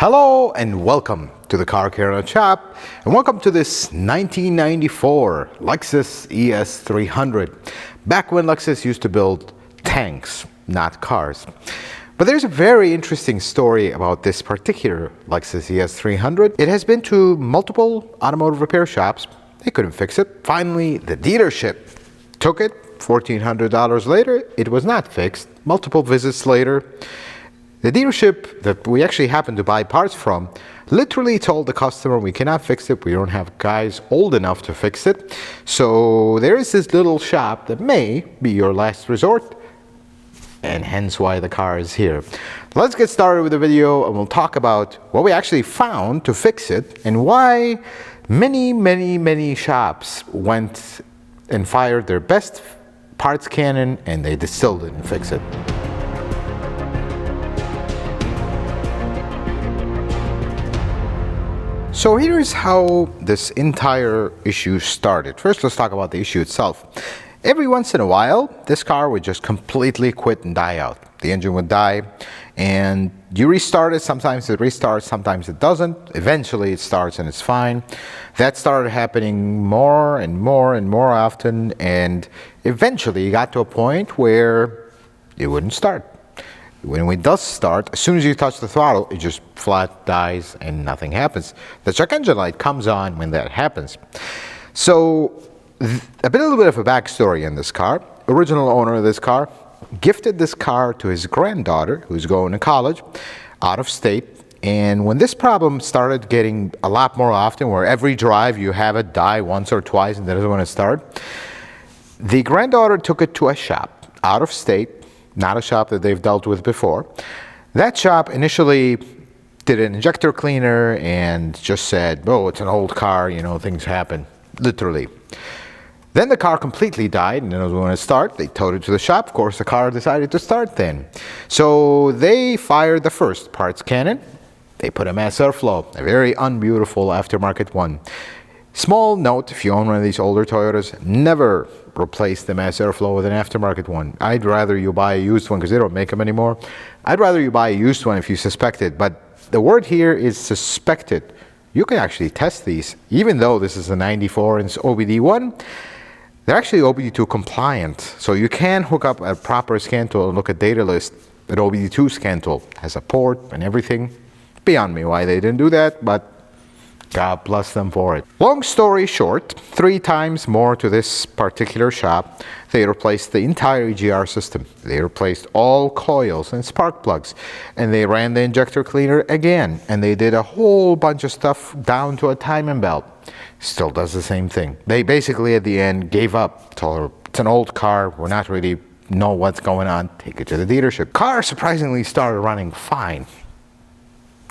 Hello and welcome to the Car Care Shop, and welcome to this 1994 Lexus ES300. Back when Lexus used to build tanks, not cars. But there's a very interesting story about this particular Lexus ES300. It has been to multiple automotive repair shops. They couldn't fix it. Finally, the dealership took it. $1,400 later, it was not fixed. Multiple visits later, the dealership that we actually happened to buy parts from literally told the customer, we cannot fix it, we don't have guys old enough to fix it. So there is this little shop that may be your last resort, and hence why the car is here. Let's get started with the video, and we'll talk about what we actually found to fix it and why many shops went and fired their best parts cannon and they still didn't fix it. So here's how this entire issue started. First, let's talk about the issue itself. Every once in a while, this car would just completely quit and die out. The engine would die, and you restart it. Sometimes it restarts, sometimes it doesn't. Eventually, it starts and it's fine. That started happening more and more often, and eventually, it got to a point where it wouldn't start. When it does start, as soon as you touch the throttle, it just flat dies and nothing happens. The check engine light comes on when that happens. So a little bit of a backstory in this car. Original owner of this car gifted this car to his granddaughter, who's going to college out of state. And when this problem started getting a lot more often, where every drive you have it die once or twice and it doesn't want to start, the granddaughter took it to a shop out of state, not a shop that they've dealt with before. That shop initially did an injector cleaner and just said, oh, it's an old car, you know, things happen, literally. Then the car completely died and it was going to start. They towed it to the shop. Of course, the car decided to start then. So they fired the first parts cannon. They put a mass airflow, a very unbeautiful aftermarket one. Small note, if you own one of these older Toyotas, never replace the mass airflow with an aftermarket one. I'd rather you buy a used one because they don't make them anymore. I'd rather you buy a used one if you suspect it, but the word here is suspected. You can actually test these. Even though this is a 94 and it's OBD1, they're actually OBD2 compliant. So you can hook up a proper scan tool and look at data list. An OBD2 scan tool has a port and everything. Beyond me why they didn't do that, but God bless them for it. Long story short, 3 times more to this particular shop, they replaced the entire EGR system. They replaced all coils and spark plugs, and they ran the injector cleaner again, and they did a whole bunch of stuff down to a timing belt. Still does the same thing. They basically at the end gave up. Told her, it's an old car, we're not really know what's going on, take it to the dealership. Car surprisingly started running fine.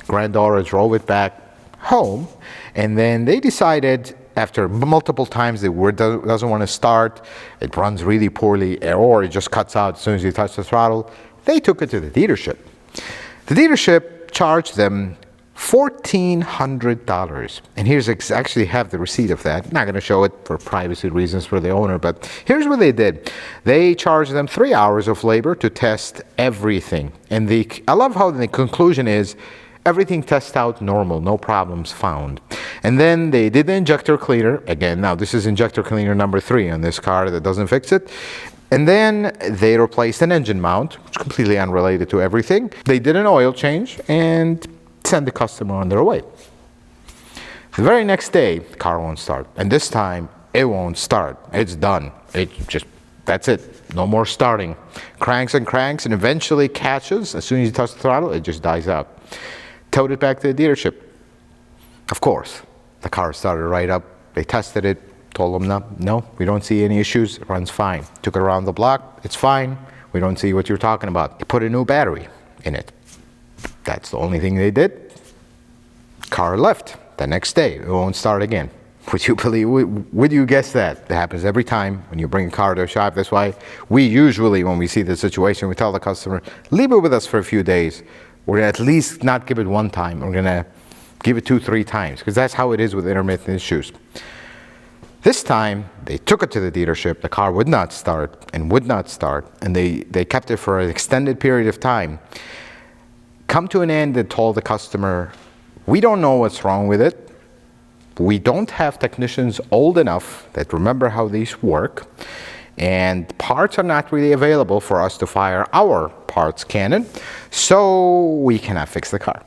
Granddaughter drove it back home, and then they decided after multiple times it doesn't want to start, it runs really poorly, or it just cuts out as soon as you touch the throttle. They took it to the dealership. The dealership charged them $1,400, and here's actually have the receipt of that. I'm not going to show it for privacy reasons for the owner, but here's what they did. They charged them 3 hours of labor to test everything, and I love how the conclusion is everything tests out normal, no problems found. And then they did the injector cleaner. Again, now this is injector cleaner number 3 on this car that doesn't fix it. And then they replaced an engine mount, which is completely unrelated to everything. They did an oil change and sent the customer on their way. The very next day, the car won't start. And this time, it won't start. It's done. That's it. No more starting. Cranks, and eventually catches. As soon as you touch the throttle, it just dies out. Towed it back to the dealership. Of course, the car started right up. They tested it, told them, no, we don't see any issues. It runs fine. Took it around the block. It's fine. We don't see what you're talking about. They put a new battery in it. That's the only thing they did. Car left. The next day, it won't start again. Would you guess that? That happens every time when you bring a car to a shop. That's why we usually, when we see the situation, we tell the customer, leave it with us for a few days. We're going to at least not give it one time. We're going to give it 2-3 times, because that's how it is with intermittent issues. This time, they took it to the dealership. The car would not start, and they kept it for an extended period of time. come to an end and told the customer, we don't know what's wrong with it. We don't have technicians old enough that remember how these work. And parts are not really available for us to fire our parts cannon, so we cannot fix the car.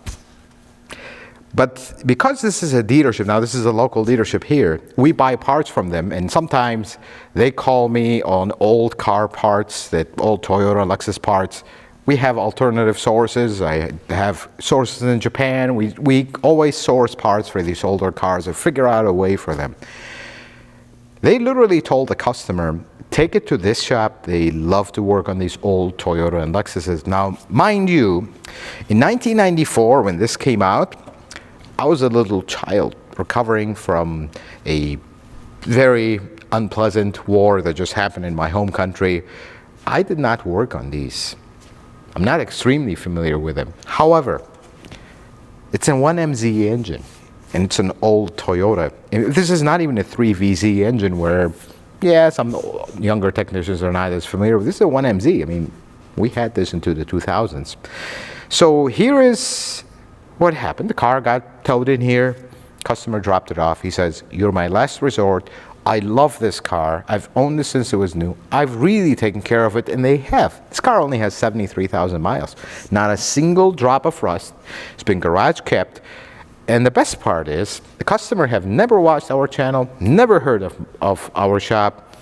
But because this is a dealership, now this is a local dealership here, we buy parts from them, and sometimes they call me on old car parts, that old Toyota, Lexus parts. We have alternative sources. I have sources in Japan. We always source parts for these older cars and figure out a way for them. They literally told the customer, take it to this shop. They love to work on these old Toyota and Lexuses. Now, mind you, in 1994, when this came out, I was a little child recovering from a very unpleasant war that just happened in my home country. I did not work on these. I'm not extremely familiar with them. However, it's a 1MZ engine, and it's an old Toyota. And this is not even a 3VZ engine where, yeah, some younger technicians are not as familiar with. This is a 1MZ. I mean, we had this into the 2000s. So here is what happened. The car got towed in here. Customer dropped it off. He says, you're my last resort. I love this car. I've owned this since it was new. I've really taken care of it, and they have. This car only has 73,000 miles. Not a single drop of rust. It's been garage kept. And the best part is, the customer have never watched our channel, never heard of our shop.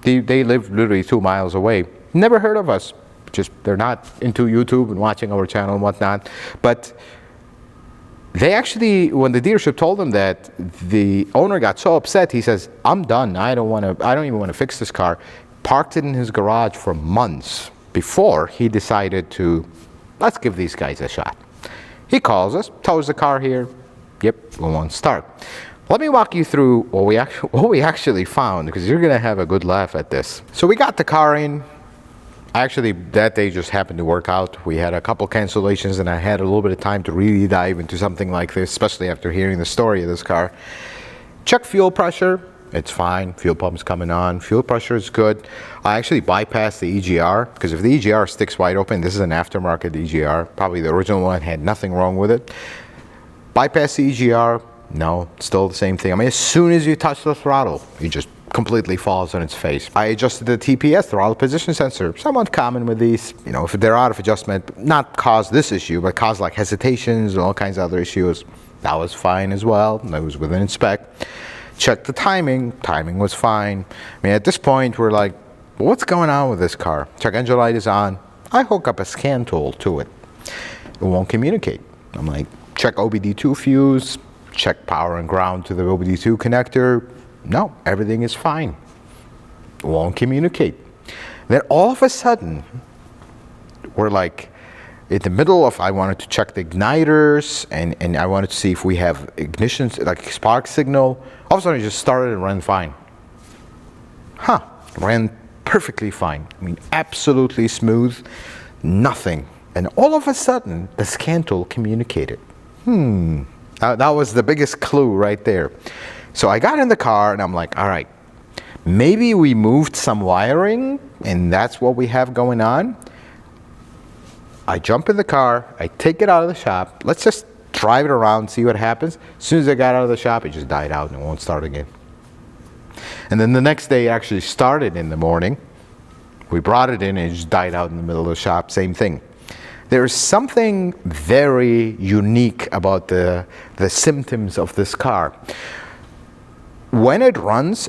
They live literally 2 miles away. Never heard of us. Just, they're not into YouTube and watching our channel and whatnot. But they actually, when the dealership told them that, the owner got so upset, he says, I'm done. I don't even want to fix this car. Parked it in his garage for months before he decided to, let's give these guys a shot. He calls us, tows the car here. Yep, we won't start. Let me walk you through what we actually found, because you're going to have a good laugh at this. So we got the car in. Actually, that day just happened to work out. We had a couple cancellations, and I had a little bit of time to really dive into something like this, especially after hearing the story of this car. Check fuel pressure. It's fine. Fuel pump's coming on. Fuel pressure is good. I actually bypassed the EGR, because if the EGR sticks wide open, this is an aftermarket EGR. Probably the original one had nothing wrong with it. Bypass the EGR. No, still the same thing. I mean, as soon as you touch the throttle, you just completely falls on its face. I adjusted the TPS, throttle position sensor. Somewhat common with these, you know, if they're out of adjustment, not cause this issue, but cause like hesitations and all kinds of other issues. That was fine as well. That was within spec. Checked the timing. Timing was fine. I mean, at this point, we're like, what's going on with this car? Check engine light is on. I hook up a scan tool to it. It won't communicate. I'm like, check OBD2 fuse. Check power and ground to the OBD2 connector. No, everything is fine. It won't communicate. Then all of a sudden, we're like in the middle of, I wanted to check the igniters, and I wanted to see if we have ignition, like spark signal. All of a sudden, it just started and ran fine. Ran perfectly fine. I mean, absolutely smooth, nothing. And all of a sudden, the scan tool communicated. That was the biggest clue right there. So I got in the car, and I'm like, all right, maybe we moved some wiring, and that's what we have going on. I jump in the car, I take it out of the shop. Let's just drive it around, see what happens. As soon as I got out of the shop, it just died out and it won't start again. And then the next day, it actually started in the morning. We brought it in, and it just died out in the middle of the shop. Same thing. There's something very unique about the symptoms of this car. When it runs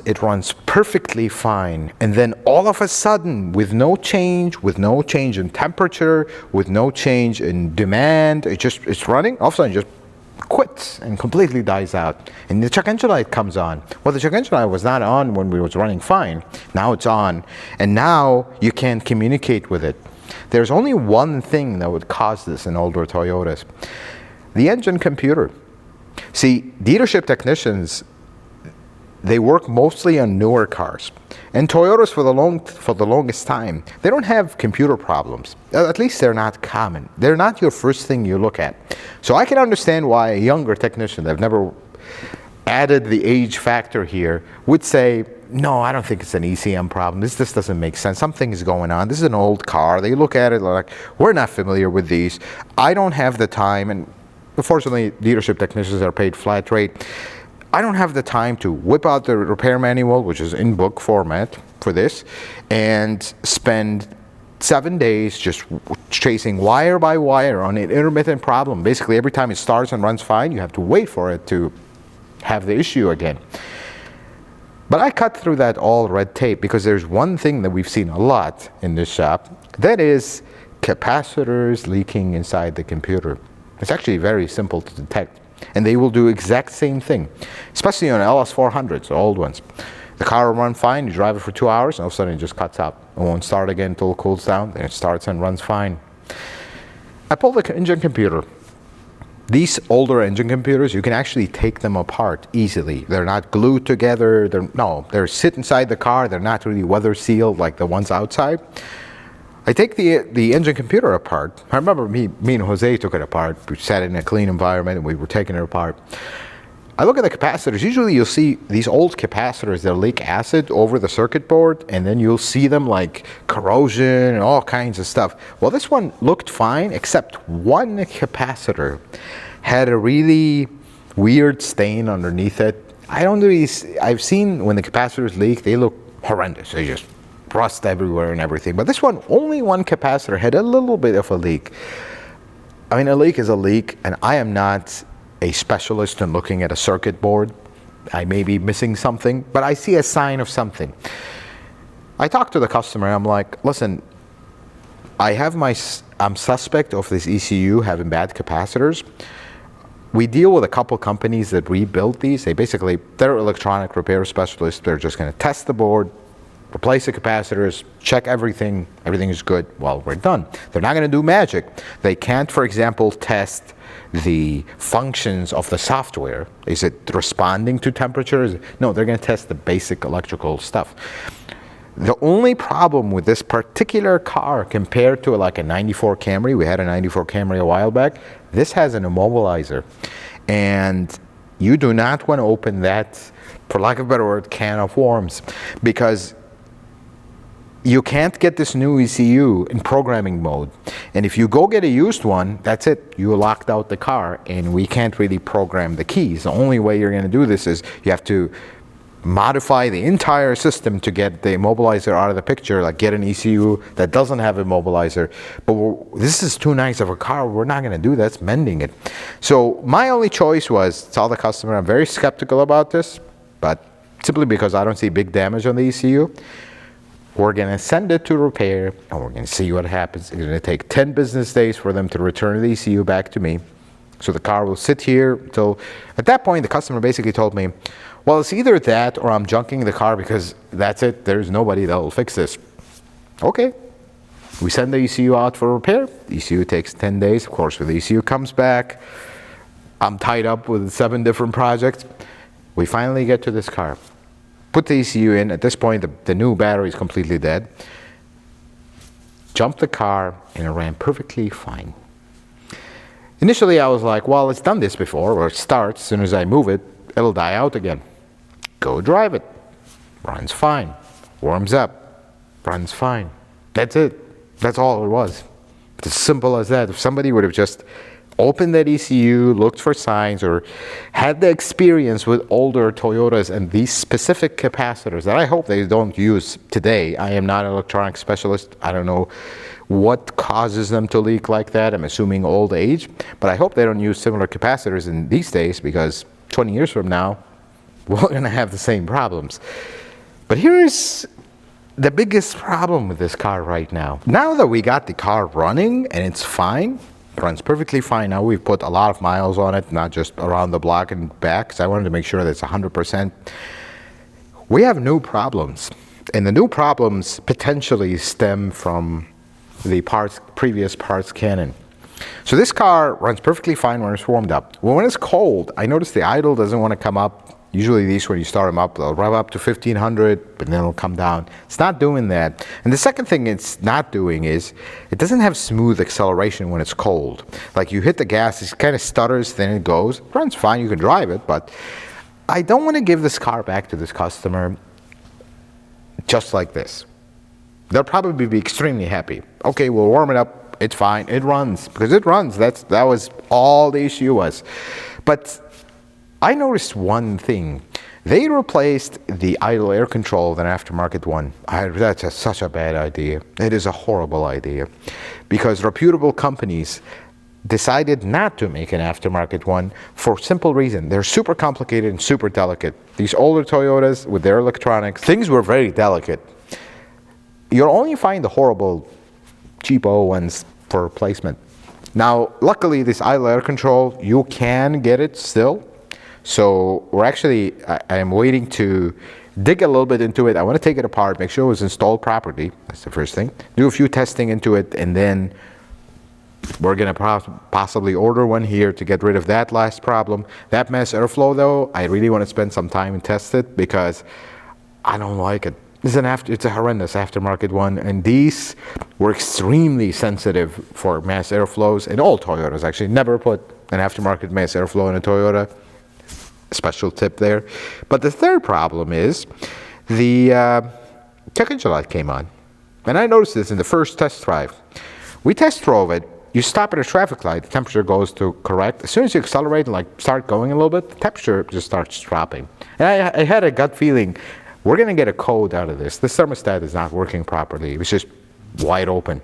perfectly fine. And then all of a sudden, with no change in temperature, with no change in demand, it's running, all of a sudden it just quits and completely dies out. And the check engine light comes on. Well, the check engine light was not on when we was running fine. Now it's on. And now you can't communicate with it. There's only one thing that would cause this in older Toyotas. The engine computer. See, dealership technicians, they work mostly on newer cars. And Toyotas, for the longest time, they don't have computer problems. At least they're not common. They're not your first thing you look at. So I can understand why a younger technician that have never added the age factor here, would say, no, I don't think it's an ECM problem. This just doesn't make sense. Something is going on. This is an old car. They look at it like, we're not familiar with these. I don't have the time, and unfortunately, dealership technicians are paid flat rate. I don't have the time to whip out the repair manual, which is in book format for this, and spend 7 days just chasing wire by wire on an intermittent problem. Basically, every time it starts and runs fine, you have to wait for it to have the issue again. But I cut through that all red tape because there's one thing that we've seen a lot in this shop, that is capacitors leaking inside the computer. It's actually very simple to detect, and they will do exact same thing, especially on LS400s, the old ones. The car will run fine, you drive it for 2 hours, and all of a sudden it just cuts out. It won't start again until it cools down, then it starts and runs fine. I pulled the engine computer. These older engine computers, you can actually take them apart easily. They're not glued together. They're sit inside the car. They're not really weather sealed like the ones outside. I take the engine computer apart. I remember me and Jose took it apart. We sat in a clean environment and we were taking it apart. I look at the capacitors. Usually you'll see these old capacitors that leak acid over the circuit board, and then you'll see them like corrosion and all kinds of stuff. Well, this one looked fine, except one capacitor had a really weird stain underneath it. I've seen when the capacitors leak, they look horrendous. They just rust everywhere and everything. But this one, only one capacitor had a little bit of a leak. I mean, a leak is a leak, and I am not a specialist in looking at a circuit board. I may be missing something, but I see a sign of something. I talk to the customer, I'm like, listen, I'm suspect of this ECU having bad capacitors. We deal with a couple companies that rebuild these. They're electronic repair specialists. They're just gonna test the board, replace the capacitors, check everything is good, well, we're done. They're not gonna do magic. They can't, for example, test the functions of the software. Is it responding to temperatures? No, they're going to test the basic electrical stuff. The only problem with this particular car compared to like a 94 Camry, we had a 94 Camry a while back, this has an immobilizer. And you do not want to open that, for lack of a better word, can of worms, because you can't get this new ECU in programming mode. And if you go get a used one, that's it. You locked out the car, and we can't really program the keys. The only way you're going to do this is you have to modify the entire system to get the immobilizer out of the picture, like get an ECU that doesn't have immobilizer. But this is too nice of a car. We're not going to do that. It's mending it. So my only choice was tell the customer I'm very skeptical about this, but simply because I don't see big damage on the ECU. We're going to send it to repair, and we're going to see what happens. It's going to take 10 business days for them to return the ECU back to me. So the car will sit here until, at that point, the customer basically told me, well, it's either that or I'm junking the car because that's it. There's nobody that will fix this. Okay. We send the ECU out for repair. The ECU takes 10 days. Of course, when the ECU comes back, I'm tied up with 7 different projects. We finally get to this car. Put the ECU in. At this point, the new battery is completely dead. Jumped the car, and it ran perfectly fine. Initially, I was like, well, it's done this before, or it starts. As soon as I move it, it'll die out again. Go drive it. Runs fine. Warms up. Runs fine. That's it. That's all it was. It's as simple as that. If somebody would have just opened that ECU, looked for signs, or had the experience with older Toyotas and these specific capacitors that I hope they don't use today. I am not an electronic specialist. I don't know what causes them to leak like that. I'm assuming old age, but I hope they don't use similar capacitors in these days, because 20 years from now, we're going to have the same problems. But here's the biggest problem with this car right now. Now that we got the car running and it's fine, runs perfectly fine. Now we've put a lot of miles on it, not just around the block and back, because I wanted to make sure that it's 100%. We have new problems, and the new problems potentially stem from the previous parts canon. So this car runs perfectly fine when it's warmed up. Well, when it's cold, I notice the idle doesn't want to come up. Usually these, when you start them up, they'll rev up to 1500, but then it'll come down. It's not doing that. And the second thing it's not doing is it doesn't have smooth acceleration when it's cold. Like you hit the gas, it kind of stutters, then it goes. It runs fine, you can drive it, but I don't want to give this car back to this customer just like this. They'll probably be extremely happy. Okay, we'll warm it up. It's fine. It runs because it runs. That was all the issue was. But I noticed one thing. They replaced the idle air control with an aftermarket one. That's such a bad idea. It is a horrible idea because reputable companies decided not to make an aftermarket one for a simple reason. They're super complicated and super delicate. These older Toyotas with their electronics, things were very delicate. You'll only find the horrible, cheapo ones for replacement. Now, luckily, this idle air control, you can get it still. So we're actually, I am waiting to dig a little bit into it. I want to take it apart, make sure it was installed properly. That's the first thing. Do a few testing into it, and then we're going to possibly order one here to get rid of that last problem. That mass airflow, though, I really want to spend some time and test it because I don't like it. It's a horrendous aftermarket one, and these were extremely sensitive for mass airflows, and all Toyotas actually. Never put an aftermarket mass airflow in a Toyota. Special tip there. But the third problem is the check engine light came on, and I noticed this in the first test drive. We test drove it. You stop at a traffic light, the temperature goes to correct. As soon as you accelerate and start going a little bit, the temperature just starts dropping. And I had a gut feeling, we're going to get a code out of this. This thermostat is not working properly. It was just wide open.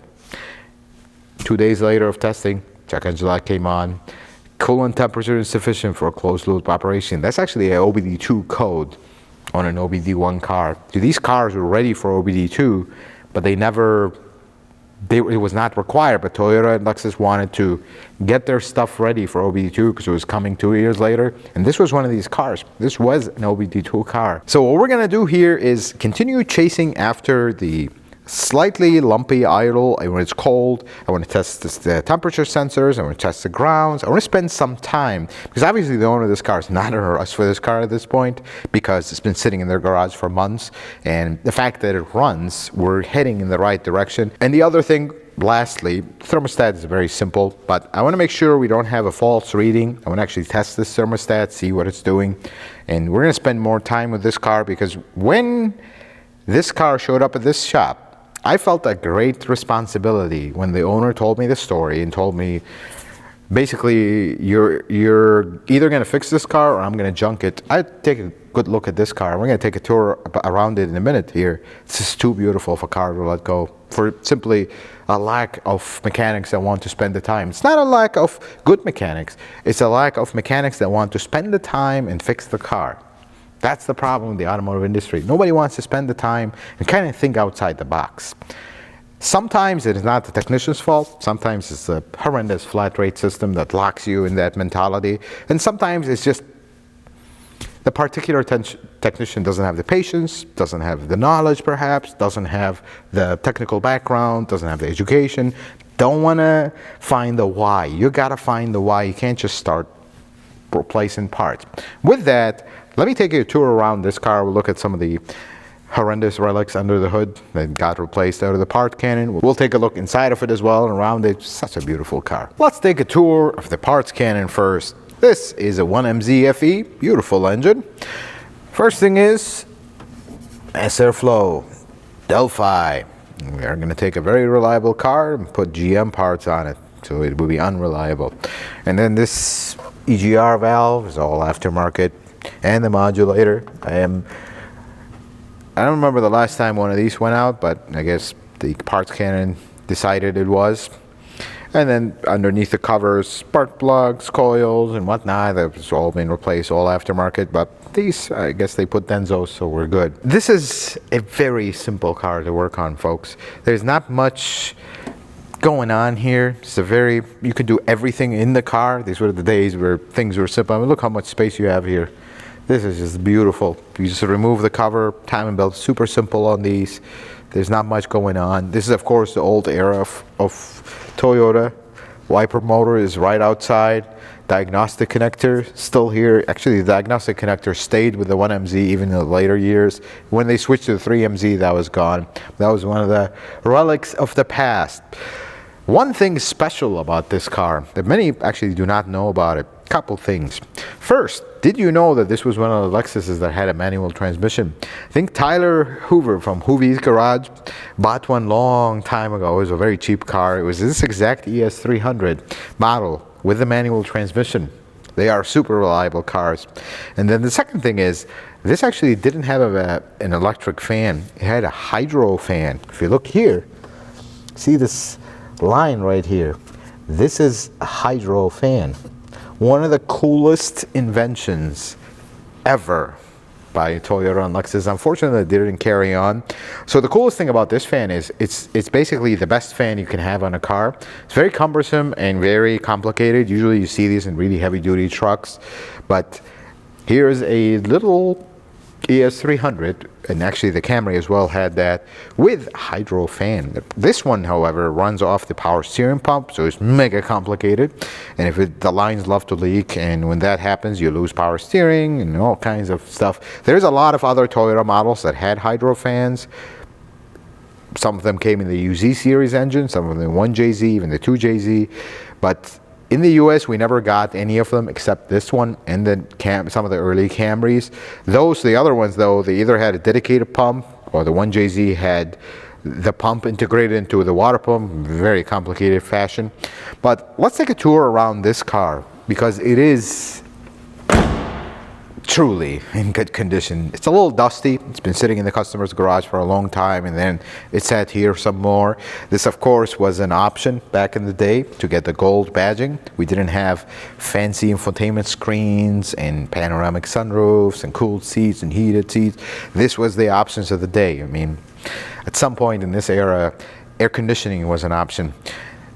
2 days later of testing, check engine light came on. Coolant temperature is sufficient for a closed loop operation. That's actually a OBD2 code on an OBD1 car. So these cars were ready for OBD2, but it was not required. But Toyota and Lexus wanted to get their stuff ready for OBD2 because it was coming 2 years later. And this was one of these cars. This was an OBD2 car. So what we're going to do here is continue chasing after the slightly lumpy idle. When it's cold, I want to test the temperature sensors. I want to test the grounds. I want to spend some time because obviously the owner of this car is not in a rush for this car at this point because it's been sitting in their garage for months, and the fact that it runs, we're heading in the right direction. And the other thing, lastly, thermostat is very simple, but I want to make sure we don't have a false reading. I want to actually test this thermostat, see what it's doing, and we're going to spend more time with this car because when this car showed up at this shop, I felt a great responsibility when the owner told me the story and told me, basically, you're either going to fix this car or I'm going to junk it. I take a good look at this car. We're going to take a tour around it in a minute here. It's just too beautiful for a car to let go for simply a lack of mechanics that want to spend the time. It's not a lack of good mechanics. It's a lack of mechanics that want to spend the time and fix the car. That's the problem with the automotive industry. Nobody wants to spend the time and kind of think outside the box. Sometimes it is not the technician's fault. Sometimes it's a horrendous flat rate system that locks you in that mentality. And sometimes it's just the particular technician doesn't have the patience, doesn't have the knowledge perhaps, doesn't have the technical background, doesn't have the education, don't want to find the why. You got to find the why. You can't just start replacing parts. With that, let me take you a tour around this car. We'll look at some of the horrendous relics under the hood that got replaced out of the part cannon. We'll take a look inside of it as well and around it. Such a beautiful car. Let's take a tour of the parts cannon first. This is a 1MZ FE, beautiful engine. First thing is mass airflow, Delphi. We are going to take a very reliable car and put GM parts on it, so it will be unreliable. And then this EGR valve is all aftermarket. And the modulator. I don't remember the last time one of these went out, but I guess the parts cannon decided it was. And then underneath the covers, spark plugs, coils, and whatnot. That's all been replaced, all aftermarket. But these, I guess they put Denzos, so we're good. This is a very simple car to work on, folks. There's not much going on here. It's you could do everything in the car. These were the days where things were simple. I mean, look how much space you have here. This is just beautiful. You just remove the cover, timing belt, super simple on these. There's not much going on. This is, of course, the old era of Toyota. Wiper motor is right outside. Diagnostic connector still here. Actually, the diagnostic connector stayed with the 1MZ even in the later years. When they switched to the 3MZ, that was gone. That was one of the relics of the past. One thing special about this car that many actually do not know about it, couple things. First, did you know that this was one of the Lexuses that had a manual transmission? I think Tyler Hoover from Hoovy's Garage bought one long time ago. It was a very cheap car. It was this exact ES300 model with the manual transmission. They are super reliable cars. And then the second thing is, this actually didn't have an electric fan. It had a hydro fan. If you look here, see this line right here? This is a hydro fan. One of the coolest inventions ever by Toyota and Lexus. Unfortunately, it didn't carry on. So the coolest thing about this fan is it's basically the best fan you can have on a car. It's very cumbersome and very complicated. Usually you see these in really heavy duty trucks, but here's a little ES300, and actually the Camry as well had that, with hydro fan. This one, however, runs off the power steering pump, so it's mega complicated. And if the lines love to leak, and when that happens, you lose power steering and all kinds of stuff. There's a lot of other Toyota models that had hydro fans. Some of them came in the UZ series engine, some of them 1JZ, even the 2JZ. But in the US, we never got any of them except this one and then some of the early Camrys. The other ones though, they either had a dedicated pump, or the 1JZ had the pump integrated into the water pump, very complicated fashion. But let's take a tour around this car, because it is truly in good condition. It's a little dusty. It's been sitting in the customer's garage for a long time, and then it sat here some more. This, of course, was an option back in the day to get the gold badging. We didn't have fancy infotainment screens and panoramic sunroofs and cooled seats and heated seats. This was the options of the day. I mean, at some point in this era, air conditioning was an option.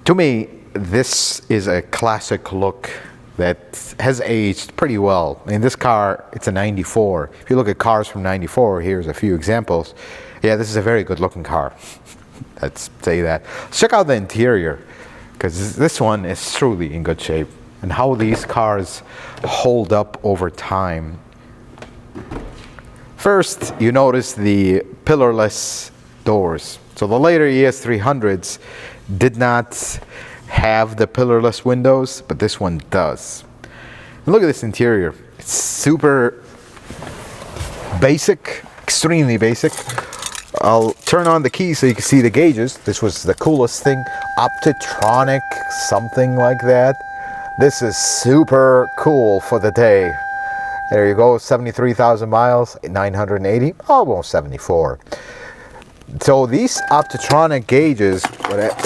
To me, this is a classic look that has aged pretty well. In this car, it's a 94. If you look at cars from 94, here's a few examples. Yeah, this is a very good looking car. Let's say that. Check out the interior, because this one is truly in good shape. And how these cars hold up over time. First, you notice the pillarless doors. So the later ES300s did not have the pillarless windows, but this one does. And look at this interior. It's super basic, extremely basic. I'll turn on the key so you can see the gauges. This was the coolest thing. Optitronic, something like that. This is super cool for the day. There you go, 73,000 miles, 980, almost 74. So these Optitronic gauges,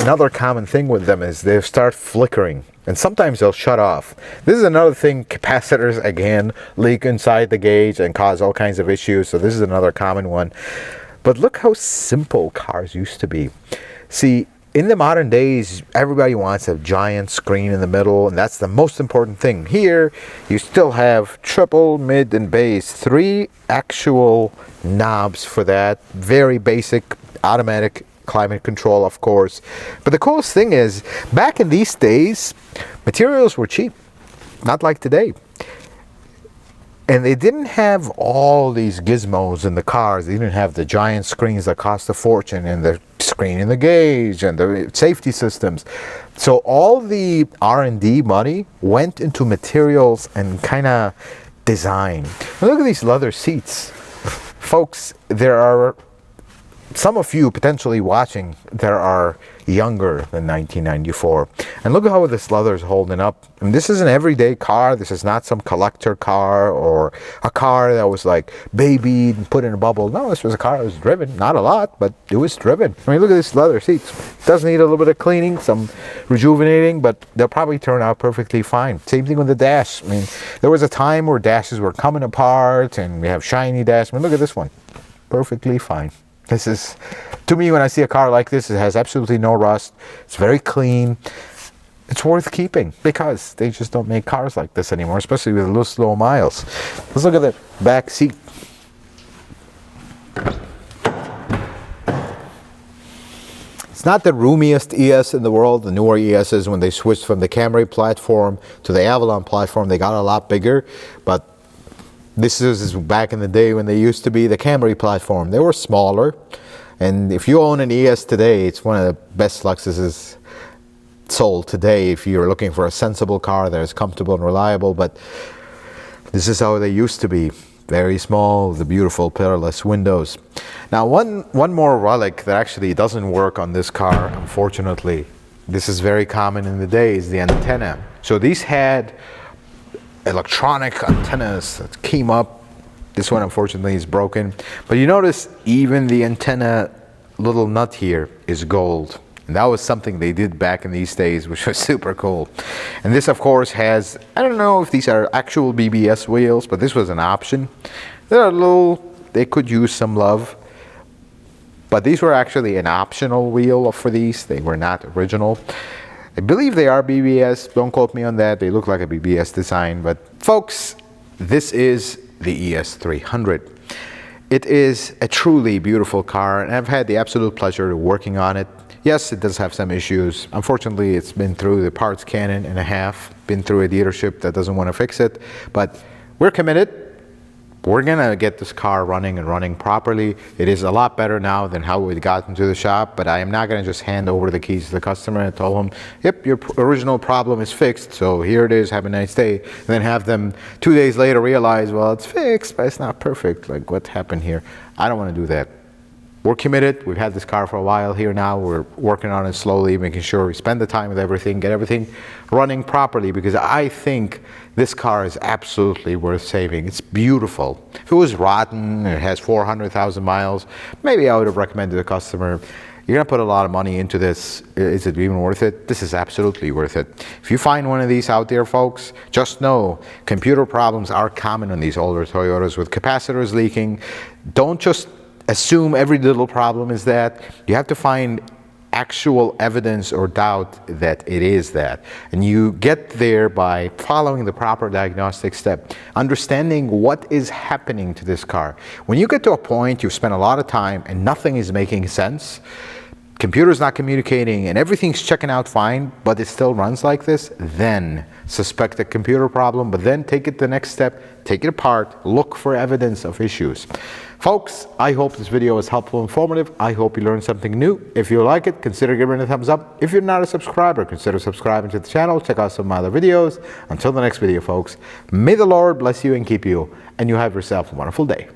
another common thing with them is they start flickering, and sometimes they'll shut off. This is another thing. Capacitors, again, leak inside the gauge and cause all kinds of issues, so this is another common one. But look how simple cars used to be. See, in the modern days, everybody wants a giant screen in the middle, and that's the most important thing. Here, you still have triple, mid, and bass. 3 actual knobs for that. Very basic automatic climate control, of course. But the coolest thing is, back in these days, materials were cheap. Not like today. And they didn't have all these gizmos in the cars. They didn't have the giant screens that cost a fortune, and the screen in the gauge, and the safety systems. So all the R&D money went into materials and kind of design. And look at these leather seats. Folks, there are some of you potentially watching that are younger than 1994. And look at how this leather is holding up. And this is an everyday car. This is not some collector car or a car that was like babied and put in a bubble. No, this was a car that was driven. Not a lot, but it was driven. I mean, look at this leather seats. It does need a little bit of cleaning, some rejuvenating, but they'll probably turn out perfectly fine. Same thing with the dash. I mean, there was a time where dashes were coming apart and we have shiny dash. I mean, look at this one. Perfectly fine. This is, to me, when I see a car like this, it has absolutely no rust. It's very clean. It's worth keeping because they just don't make cars like this anymore, especially with those low miles. Let's look at the back seat. It's not the roomiest ES in the world. The newer ESs, when they switched from the Camry platform to the Avalon platform, they got a lot bigger, but this is back in the day when they used to be the Camry platform. They were smaller, and if you own an ES today, it's one of the best Lexuses sold today if you're looking for a sensible car that is comfortable and reliable, but this is how they used to be. Very small, the beautiful pillarless windows. Now one more relic that actually doesn't work on this car, unfortunately. This is very common in the day, is the antenna. So these had electronic antennas that came up. This one unfortunately is broken. But you notice even the antenna little nut here is gold. And that was something they did back in these days, which was super cool. And this, of course, has, I don't know if these are actual BBS wheels, but this was an option. They're a little, they could use some love. But these were actually an optional wheel for these. They were not original. I believe they are BBS. Don't quote me on that. They look like a BBS design. But folks, this is the ES300. It is a truly beautiful car, and I've had the absolute pleasure of working on it. Yes, it does have some issues. Unfortunately, it's been through the parts cannon and a half, been through a dealership that doesn't want to fix it, but we're committed. We're gonna get this car running and running properly. It is a lot better now than how we got into the shop, but I am not gonna just hand over the keys to the customer and tell them, yep, your original problem is fixed, so here it is, have a nice day. And then have them 2 days later realize, well, it's fixed, but it's not perfect. Like, what happened here? I don't wanna do that. We're committed. We've had this car for a while here now. We're working on it slowly, making sure we spend the time with everything, get everything running properly, because I think this car is absolutely worth saving. It's beautiful. If it was rotten, it has 400,000 miles, maybe I would have recommended the customer, you're gonna put a lot of money into this. Is it even worth it? This is absolutely worth it. If you find one of these out there, folks, just know computer problems are common on these older Toyotas with capacitors leaking. Don't just assume every little problem is that. You have to find actual evidence or doubt that it is that. And you get there by following the proper diagnostic step, understanding what is happening to this car. When you get to a point, you've spent a lot of time and nothing is making sense, computer's not communicating and everything's checking out fine, but it still runs like this, then suspect a computer problem, but then take it the next step, take it apart, look for evidence of issues. Folks, I hope this video was helpful and informative. I hope you learned something new. If you like it, consider giving it a thumbs up. If you're not a subscriber, consider subscribing to the channel. Check out some of my other videos. Until the next video, folks, may the Lord bless you and keep you, and you have yourself a wonderful day.